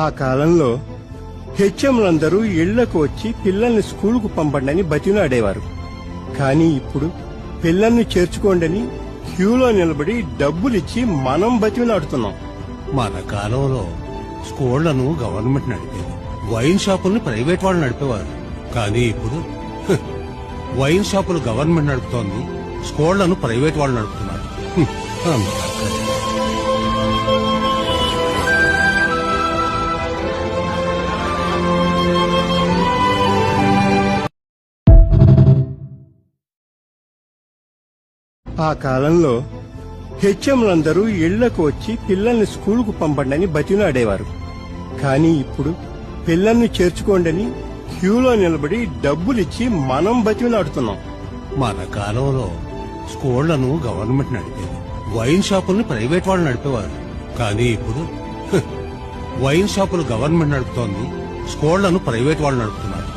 ఆ కాలంలో హెచ్ఎంలందరూ ఇళ్లకు వచ్చి పిల్లల్ని స్కూలుకు పంపండని బతిలాడేవారు. కానీ ఇప్పుడు పిల్లల్ని చేర్చుకోండని క్యూలో నిలబడి డబ్బులిచ్చి మనం బతిలాడుతున్నాం. మన కాలంలో స్కూళ్లను గవర్నమెంట్ నడిపేది, వైన్ షాపుల్ని ప్రైవేట్ వాళ్ళు నడిపేవారు. కానీ ఇప్పుడు వైన్ షాపులు గవర్నమెంట్ నడుపుతోంది, స్కూళ్లను ప్రైవేట్ వాళ్ళు నడుపుతున్నారు. ఆ కాలంలో హెచ్ఎంలందరూ ఇళ్లకు వచ్చి పిల్లల్ని స్కూలుకు పంపండని బతిలాడేవారు. కానీ ఇప్పుడు పిల్లల్ని చేర్చుకోండని క్యూలో నిలబడి డబ్బులిచ్చి మనం బతిలాడుతున్నాం. మన కాలంలో స్కూళ్లను గవర్నమెంట్ నడిపేది, వైన్ షాపుల్ని ప్రైవేట్ వాళ్ళు నడిపేవారు. కానీ ఇప్పుడు వైన్ షాపులు గవర్నమెంట్ నడుపుతోంది, స్కూళ్లను ప్రైవేట్ వాళ్ళు నడుపుతున్నారు.